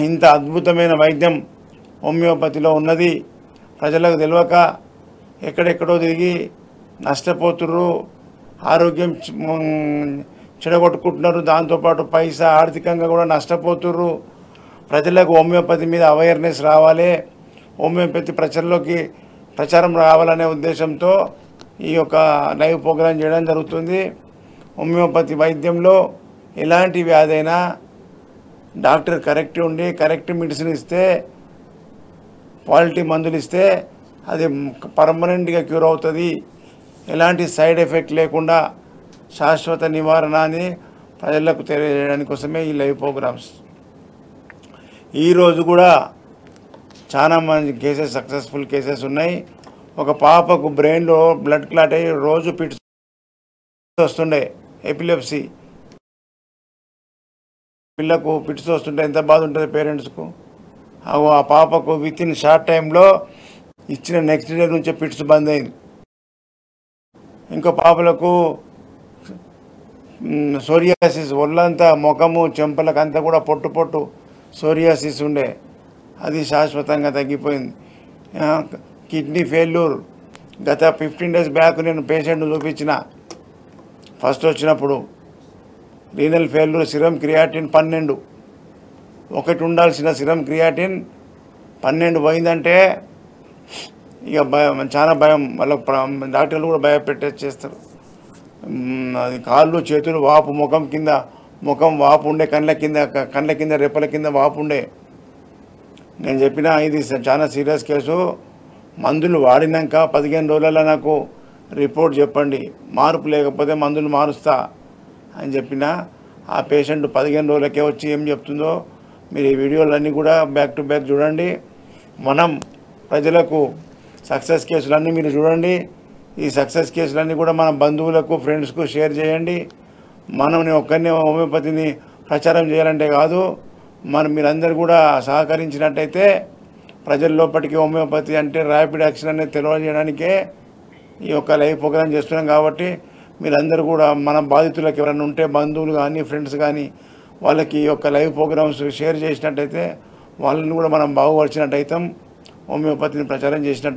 ఇంత అద్భుతమైన వైద్యం హోమియోపతిలో ఉన్నది ప్రజలకు తెలియక ఎక్కడెక్కడో తిరిగి నష్టపోతుర్రు, ఆరోగ్యం చెడగొట్టుకుంటున్నారు, దాంతోపాటు పైసా ఆర్థికంగా కూడా నష్టపోతుర్రు. ప్రజలకు హోమియోపతి మీద అవేర్నెస్ రావాలి, హోమియోపతి ప్రచారం రావాలనే ఉద్దేశంతో ఈ యొక్క లైవ్ ప్రోగ్రాం చేయడం జరుగుతుంది. హోమియోపతి వైద్యంలో ఎలాంటి వ్యాధి అయినా డాక్టర్ కరెక్ట్ ఉండి కరెక్ట్ మెడిసిన్ ఇస్తే, క్వాలిటీ మందులు ఇస్తే అది పర్మనెంట్గా క్యూర్ అవుతుంది. ఎలాంటి సైడ్ ఎఫెక్ట్ లేకుండా శాశ్వత నివారణ అని ప్రజలకు తెలియజేయడానికి కోసమే ఈ లైవ్ ప్రోగ్రామ్స్. ఈరోజు కూడా చాలా మంది కేసెస్, సక్సెస్ఫుల్ కేసెస్ ఉన్నాయి. ఒక పాపకు బ్రెయిన్లో బ్లడ్ క్లాట్ అయ్యి రోజు పిట్స్ వస్తుండే, ఎపిలెప్సీ. పిల్లకు పిట్స్ వస్తుంటే ఎంత బాధ ఉంటుంది పేరెంట్స్కు. ఆ పాపకు విత్ ఇన్ షార్ట్ టైంలో ఇచ్చిన నెక్స్ట్ డే నుంచే పిట్స్ బంద్ అయింది. ఇంకో పాపలకు సోరియాసిస్, ఒళ్ళంతా ముఖము చెంపలకు అంతా కూడా పొట్టు సోరియాసిస్ ఉండే, అది శాశ్వతంగా తగ్గిపోయింది. కిడ్నీ ఫెయిల్యూర్ గత 15 days బ్యాక్ నేను పేషెంట్ను చూపించిన. ఫస్ట్ వచ్చినప్పుడు రీనల్ ఫెయిల్యూర్, సిరం క్రియాటిన్ 12, ఒకటి ఉండాల్సిన సిరం క్రియాటిన్ 12 పోయిందంటే ఇక చాలా భయం. వాళ్ళ డాక్టర్లు కూడా భయపెట్టేస్తారు. అది కాళ్ళు చేతులు వాపు, ముఖం వాపు ఉండే, కళ్ళ కింద రెప్పల కింద వాపు ఉండే. నేను చెప్పిన ఇది చాలా సీరియస్ కేసు, మందులు వాడినాక 15 రోజులలో నాకు రిపోర్ట్ చెప్పండి, మార్పు లేకపోతే మందులు మారుస్తా అని చెప్పిన. ఆ పేషెంట్ 15 రోజులకే వచ్చి ఏం చెప్తుందో మీరు ఈ వీడియోలన్నీ కూడా బ్యాక్ టు బ్యాక్ చూడండి. మనం ప్రజలకు సక్సెస్ కేసులన్నీ మీరు చూడండి. ఈ సక్సెస్ కేసులన్నీ కూడా మన బంధువులకు, ఫ్రెండ్స్కు షేర్ చేయండి. మనం ఒక్కరిని హోమియోపతిని ప్రచారం చేయాలంటే కాదు, మీరందరూ కూడా సహకరించినట్టయితే ప్రజల లోపలికి హోమియోపతి అంటే ర్యాపిడ్ యాక్షన్ అనేది తెలియజేయడానికే ఈ యొక్క లైవ్ ప్రోగ్రాం చేస్తున్నాం. కాబట్టి మీరందరూ కూడా మన బాధితులకు ఎవరైనా ఉంటే, బంధువులు కానీ ఫ్రెండ్స్ కానీ, వాళ్ళకి ఈ యొక్క లైవ్ ప్రోగ్రామ్స్ షేర్ చేసినట్టయితే వాళ్ళని కూడా మనం బాగుపరిచినట్టయితాం, హోమియోపతిని ప్రచారం చేసినట్టు.